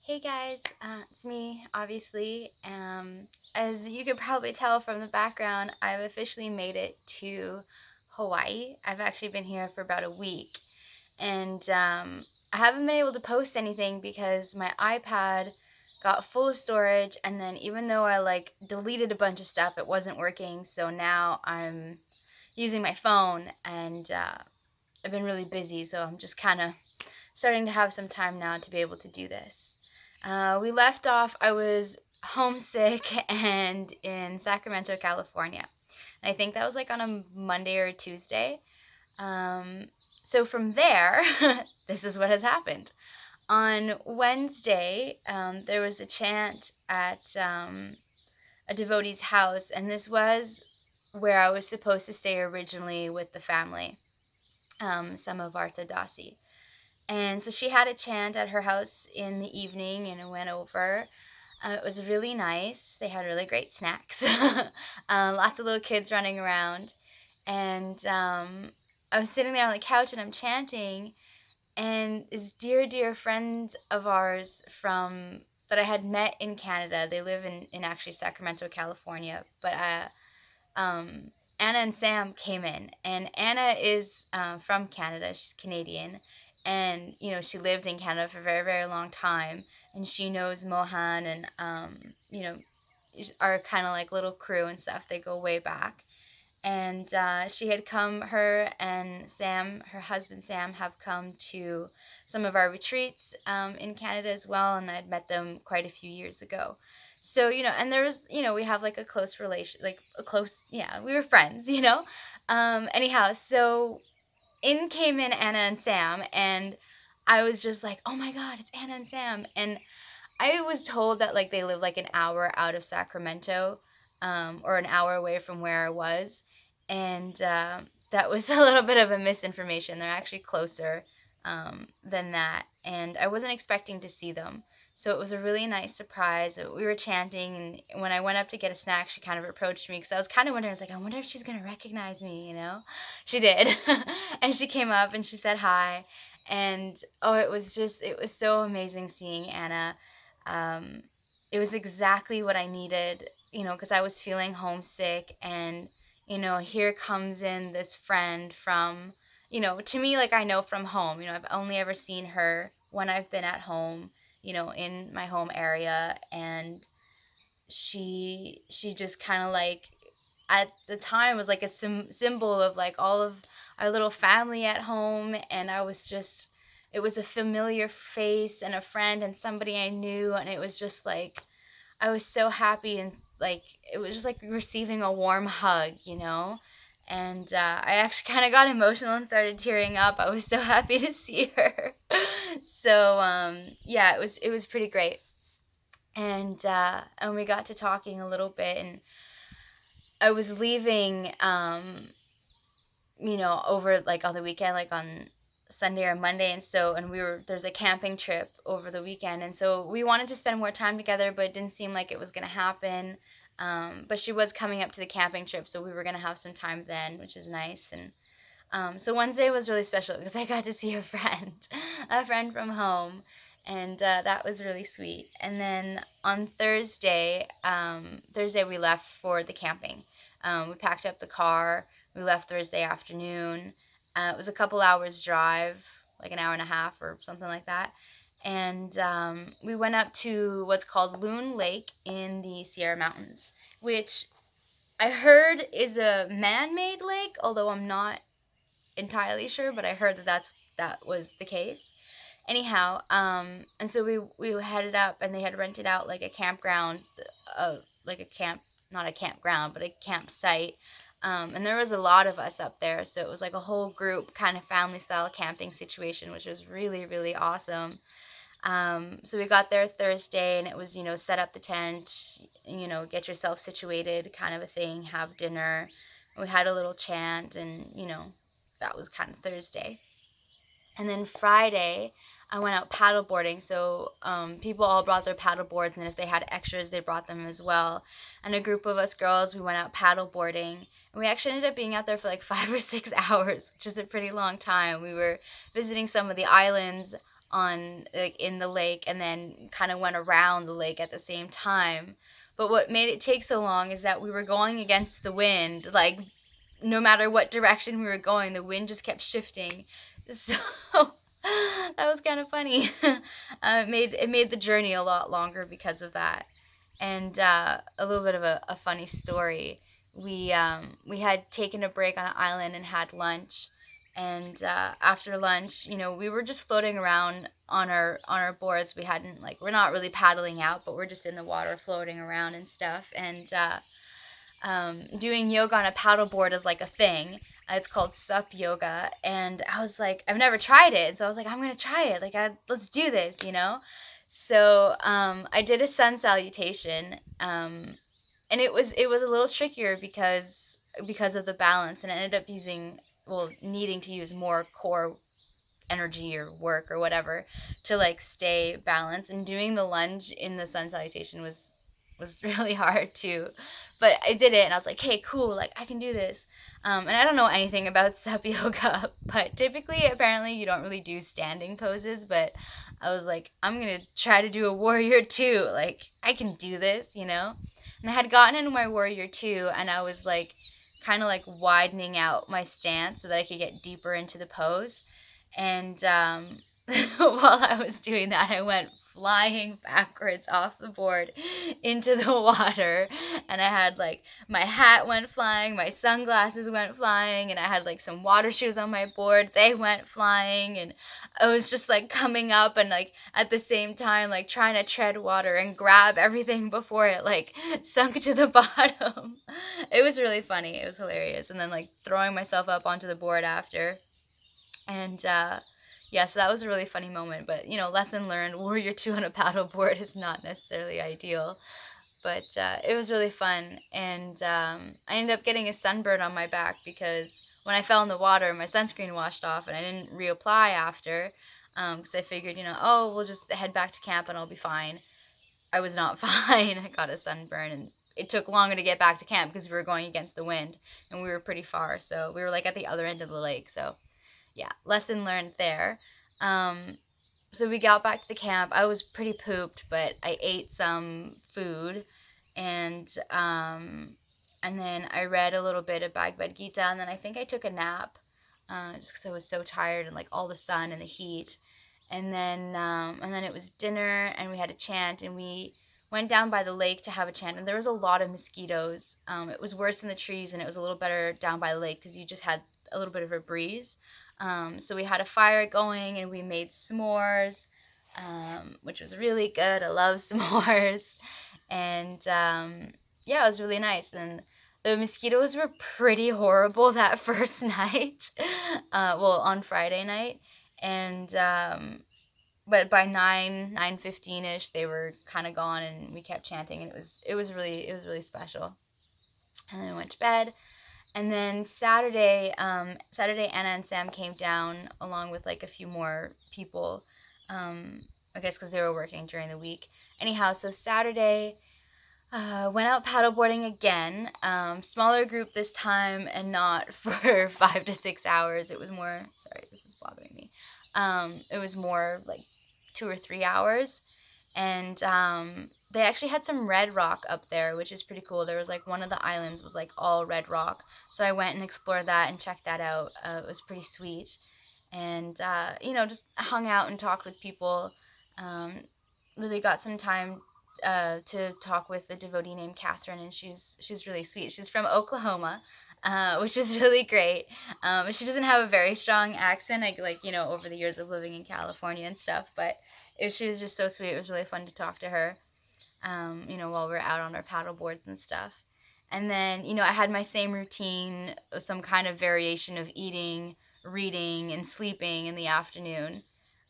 Hey guys, it's me, obviously. As you could probably tell from the background, I've officially made it to Hawaii. I've actually been here for about a week, and I haven't been able to post anything because my iPad got full of storage, and then even though I deleted a bunch of stuff, it wasn't working. So now I'm using my phone, and I've been really busy, so I'm just kind of starting to have some time now to be able to do this. We left off, I was homesick and in Sacramento, California. And I think that was like on a Monday or a Tuesday. Um, so from there, this is what has happened. On Wednesday, there was a chant at a devotee's house, and this was where I was supposed to stay originally with the family, some of Arta Dasi. And so she had a chant at her house in the evening, and I went over. It was really nice. They had really great snacks, lots of little kids running around. And I was sitting there on the couch and I'm chanting. And this dear, dear friend of ours from that I had met in Canada, they live in actually Sacramento, California. But Anna and Sam came in, and Anna is from Canada. She's Canadian, and she lived in Canada for a very, very long time, and she knows Mohan and our kind of like little crew and stuff. They go way back, and she had come. Her and Sam, her husband Sam, have come to some of our retreats in Canada as well, and I'd met them quite a few years ago. So, and there was, we have like a close relation, like a close, yeah, we were friends. Anyhow, so in came in Anna and Sam, and I was just like, oh my God, it's Anna and Sam. And I was told that like they live like an hour out of Sacramento, or an hour away from where I was, and that was a little bit of a misinformation. They're actually closer than that, and I wasn't expecting to see them. So it was a really nice surprise. We were chanting, and when I went up to get a snack, she kind of approached me because I was kind of wondering. I was like, I wonder if she's gonna recognize me. She did, and she came up and she said hi, and oh, it was so amazing seeing Anna. um, it was exactly what I needed, because I was feeling homesick. And, here comes in this friend from, to me, like I know from home. I've only ever seen her when I've been at home, in my home area. And she just kind of like, at the time, was like a symbol of like all of our little family at home. And it was a familiar face and a friend and somebody I knew. And it was just like, I was so happy. And like, it was just like receiving a warm hug. And I actually kind of got emotional and started tearing up. I was so happy to see her. So yeah, it was pretty great. And we got to talking a little bit, and I was leaving, over like on the weekend, like on Sunday or Monday. And there's a camping trip over the weekend. And so we wanted to spend more time together, but it didn't seem like it was going to happen. But she was coming up to the camping trip, so we were going to have some time then, which is nice. And so Wednesday was really special because I got to see a friend, a friend from home, and that was really sweet. And then on Thursday we left for the camping. We packed up the car. We left Thursday afternoon. It was a couple hours drive, like an hour and a half or something like that. And we went up to what's called Loon Lake in the Sierra Mountains, which I heard is a man-made lake, although I'm not entirely sure, but I heard that was the case. Anyhow, and so we headed up, and they had rented out like a campground, like a camp, not a campground, but a campsite. And there was a lot of us up there, so it was like a whole group kind of family style camping situation, which was really, really awesome. So we got there Thursday, and it was, set up the tent, get yourself situated kind of a thing, have dinner. We had a little chant, and, that was kind of Thursday. And then Friday, I went out paddleboarding. So people all brought their paddle boards, and if they had extras, they brought them as well. And a group of us girls, we went out paddleboarding. And we actually ended up being out there for like 5 or 6 hours, which is a pretty long time. We were visiting some of the islands on like in the lake and then kind of went around the lake at the same time. But what made it take so long is that we were going against the wind. Like no matter what direction we were going, the wind just kept shifting. So that was kind of funny. It made the journey a lot longer because of that. And a little bit of a funny story. We had taken a break on an island and had lunch. And after lunch, we were just floating around on our boards. We're not really paddling out, but we're just in the water floating around and stuff. And doing yoga on a paddleboard is like a thing. It's called sup yoga, and I was like, I've never tried it, so I was like, I'm gonna try it. Like, let's do this. So I did a sun salutation, and it was a little trickier because of the balance, and I ended up needing to use more core energy or work or whatever to like stay balanced. And doing the lunge in the sun salutation was really hard too, but I did it and I was like, hey, cool, like I can do this. And I don't know anything about sup yoga, but typically apparently you don't really do standing poses. But I was like, I'm gonna try to do a warrior two. Like I can do this. And I had gotten into my warrior two, and I was like kind of like widening out my stance so that I could get deeper into the pose. And while I was doing that, I went flying backwards off the board into the water. And I had like my hat went flying, my sunglasses went flying, and I had like some water shoes on my board. They went flying, and I was just like coming up and like at the same time like trying to tread water and grab everything before it like sunk to the bottom. It was really funny. It was hilarious. And then like throwing myself up onto the board after. And yeah, so that was a really funny moment. But lesson learned: Warrior Two on a paddleboard is not necessarily ideal. But it was really fun, and I ended up getting a sunburn on my back because when I fell in the water, my sunscreen washed off, and I didn't reapply after because I figured, oh, we'll just head back to camp and I'll be fine. I was not fine. I got a sunburn, and it took longer to get back to camp because we were going against the wind, and we were pretty far, so we were like at the other end of the lake. So yeah, lesson learned there. Um, so we got back to the camp. I was pretty pooped, but I ate some food, and then I read a little bit of Bhagavad Gita, and then I think I took a nap, just because I was so tired and like all the sun and the heat. And then it was dinner, and we had a chant, and we went down by the lake to have a chant, and there was a lot of mosquitoes. It was worse in the trees, and it was a little better down by the lake because you just had a little bit of a breeze. So we had a fire going, and we made s'mores, which was really good. I love s'mores. And yeah, it was really nice. And the mosquitoes were pretty horrible that first night, on Friday night. And but by 9:15ish, they were kind of gone, and we kept chanting, and it was really special. And then we went to bed. And then Saturday, Anna and Sam came down along with like a few more people, I guess because they were working during the week. Anyhow, so Saturday, went out paddleboarding again, smaller group this time, and not for 5 to 6 hours. It was more, sorry, this is bothering me. It was more like 2 or 3 hours. And they actually had some red rock up there, which is pretty cool. There was like one of the islands was like all red rock. So I went and explored that and checked that out. It was pretty sweet. And, just hung out and talked with people. Really got some time to talk with a devotee named Catherine, and she's really sweet. She's from Oklahoma, which is really great. She doesn't have a very strong accent, over the years of living in California and stuff, but she was just so sweet. It was really fun to talk to her, while we were out on our paddle boards and stuff. And then, I had my same routine, some kind of variation of eating, reading, and sleeping in the afternoon.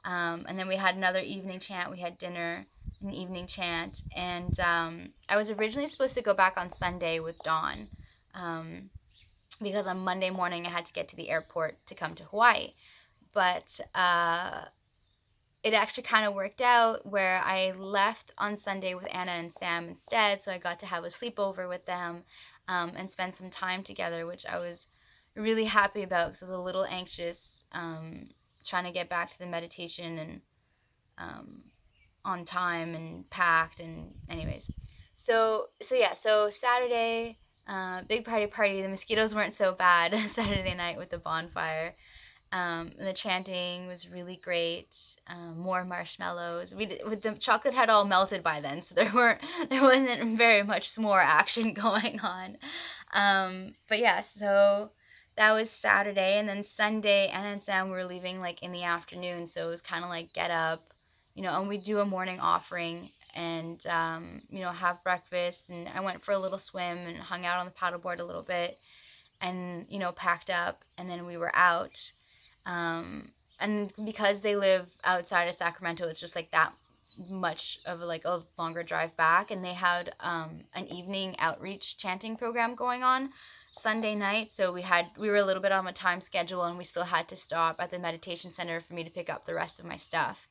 And then we had another evening chant. We had dinner, an evening chant. And I was originally supposed to go back on Sunday with Dawn, because on Monday morning I had to get to the airport to come to Hawaii. But it actually kind of worked out where I left on Sunday with Anna and Sam instead, so I got to have a sleepover with them, and spend some time together, which I was really happy about because I was a little anxious, trying to get back to the meditation and on time and packed, and anyways. So Saturday, big party. The mosquitoes weren't so bad Saturday night with the bonfire. And the chanting was really great. More marshmallows. With the chocolate had all melted by then, so there wasn't very much s'more action going on. But yeah, so that was Saturday, and then Sunday, Anna and Sam were leaving like in the afternoon, so it was kind of like get up, and we do a morning offering and have breakfast, and I went for a little swim and hung out on the paddleboard a little bit, and packed up, and then we were out. And because they live outside of Sacramento, it's just like that much of like a longer drive back, and they had an evening outreach chanting program going on Sunday night, so we were a little bit on a time schedule, and we still had to stop at the meditation center for me to pick up the rest of my stuff.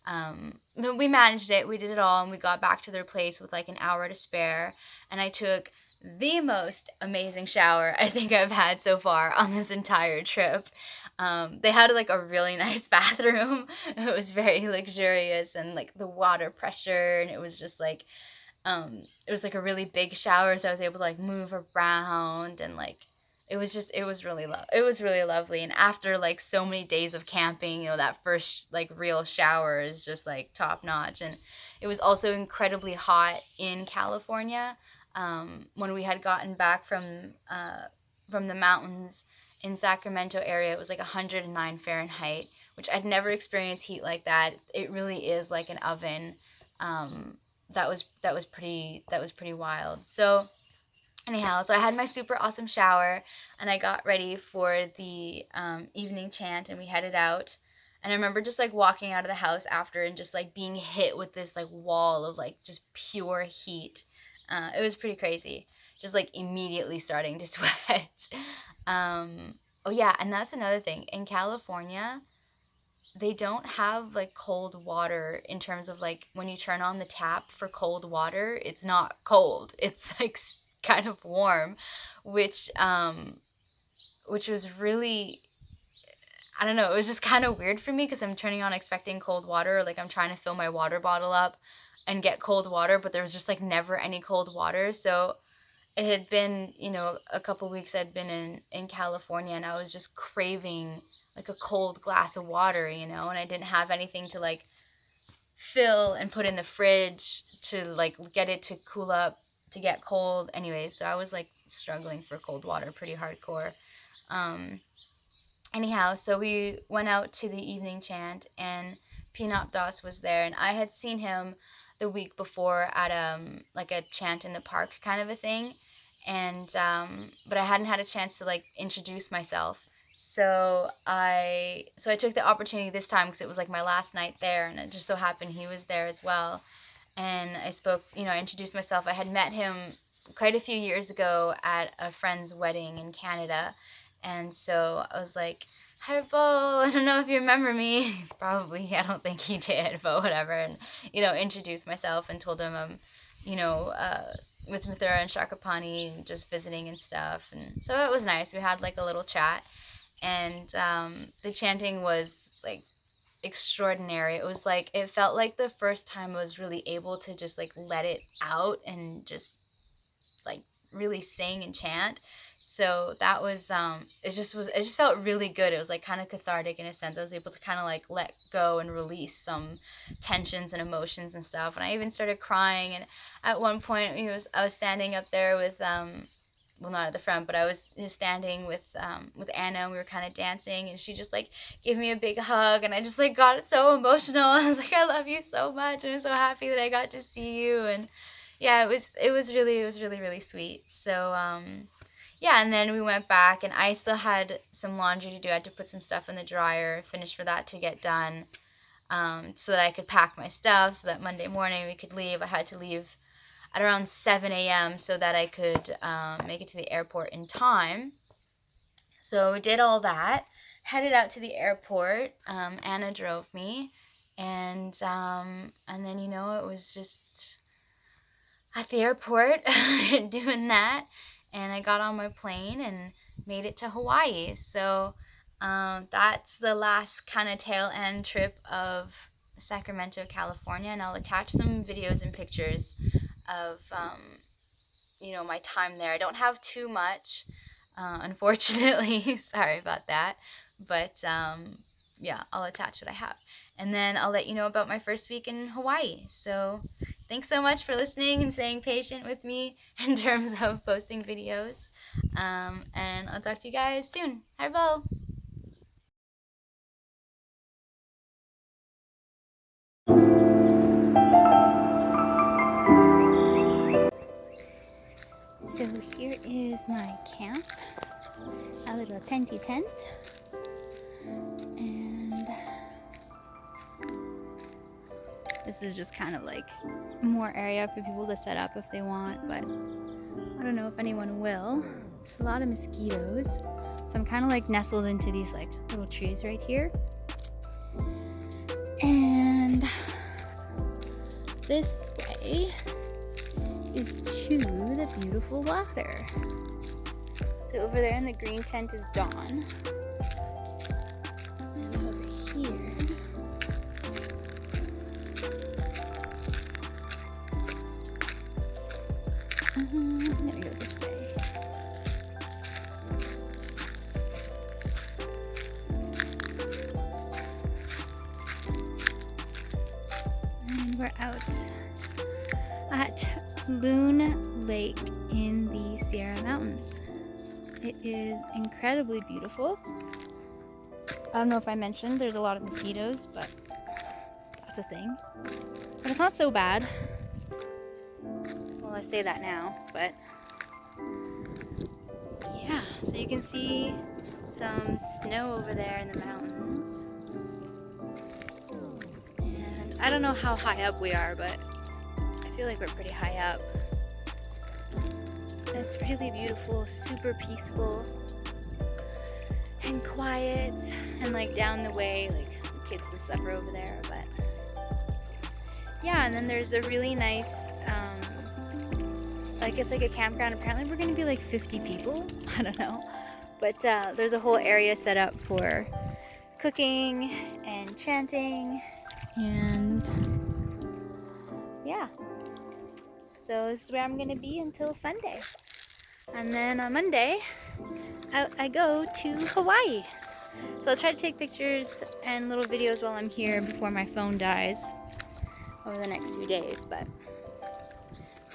But we managed it. We did it all, and we got back to their place with like an hour to spare, and I took the most amazing shower I think I've had so far on this entire trip. They had like a really nice bathroom. It was very luxurious, and like the water pressure, and it was just like it was like a really big shower, so I was able to like move around, and like it was really lovely. And after like so many days of camping, that first like real shower is just like top notch. And it was also incredibly hot in California. When we had gotten back from the mountains in Sacramento area, it was like 109 Fahrenheit, which I'd never experienced heat like that. It really is like an oven. That was pretty wild. So anyhow, so I had my super awesome shower, and I got ready for the evening chant, and we headed out. And I remember just like walking out of the house after and just like being hit with this like wall of like just pure heat. It was pretty crazy. Just like immediately starting to sweat. Oh yeah, and that's another thing. In California, they don't have like cold water in terms of like when you turn on the tap for cold water, it's not cold. It's like kind of warm, which was really, I don't know, it was just kind of weird for me because I'm turning on expecting cold water, like I'm trying to fill my water bottle up and get cold water, but there was just like never any cold water. So it had been, a couple weeks I'd been in California, and I was just craving like a cold glass of water, and I didn't have anything to like fill and put in the fridge to like get it to cool up to get cold. Anyways, so I was like struggling for cold water pretty hardcore. Anyhow, so we went out to the evening chant, and Peanut Das was there, and I had seen him the week before at like a chant in the park kind of a thing, and but I hadn't had a chance to like introduce myself. So I took the opportunity this time because it was like my last night there, and it just so happened he was there as well. And I spoke, I introduced myself. I had met him quite a few years ago at a friend's wedding in Canada, and so I was like, "Hi, Bo. I don't know if you remember me." Probably, I don't think he did, but whatever. And introduced myself and told him I'm, with Mathura and Shakapani and just visiting and stuff. And so it was nice. We had like a little chat, and the chanting was like extraordinary. It was like, it felt like the first time I was really able to just like let it out and just like really sing and chant. So that was it just felt really good. It was like kind of cathartic in a sense. I was able to kind of like let go and release some tensions and emotions and stuff. And I even started crying, and at one point I was standing up there with well, not at the front, but I was standing with Anna, and we were kind of dancing, and she just like gave me a big hug, and I just like got so emotional. I was like, "I love you so much, and I'm so happy that I got to see you." And yeah, it was really really sweet. So yeah, and then we went back, and I still had some laundry to do. I had to put some stuff in the dryer, finish for that to get done, so that I could pack my stuff, so that Monday morning we could leave. I had to leave at around 7 a.m. so that I could make it to the airport in time. So we did all that, headed out to the airport. Anna drove me, and then it was just at the airport doing that, and I got on my plane and made it to Hawaii. So that's the last kind of tail end trip of Sacramento, California, and I'll attach some videos and pictures of you know, my time there. I don't have too much, unfortunately. Sorry about that, but yeah, I'll attach what I have, and then I'll let you know about my first week in Hawaii. So thanks so much for listening and staying patient with me in terms of posting videos, and I'll talk to you guys soon. Harbo! So here is my camp, a little tenty tent, and this is just kind of like more area for people to set up if they want, but I don't know if anyone will. There's a lot of mosquitoes, so I'm kind of like nestled into these like little trees right here. And this way is to the beautiful water. So over there in the green tent is Dawn. And over here I'm gonna go this way. And we're out at Loon Lake in the Sierra Mountains. It is incredibly beautiful. I don't know if I mentioned there's a lot of mosquitoes, but that's a thing. But it's not so bad. Well, I say that now, but yeah, so you can see some snow over there in the mountains. And I don't know how high up we are, but I feel like we're pretty high up. It's really beautiful, super peaceful and quiet, and like down the way, like the kids and stuff are over there, but yeah. And then there's a really nice like it's like a campground. Apparently we're gonna be like 50 people, I don't know, but there's a whole area set up for cooking and chanting, and yeah, so this is where I'm gonna be until Sunday, and then on Monday I go to Hawaii. So I'll try to take pictures and little videos while I'm here before my phone dies over the next few days, but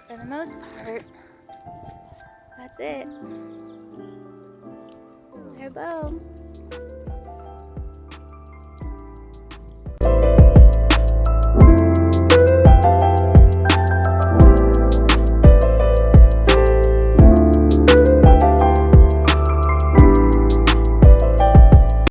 for the most part, that's it. Hello.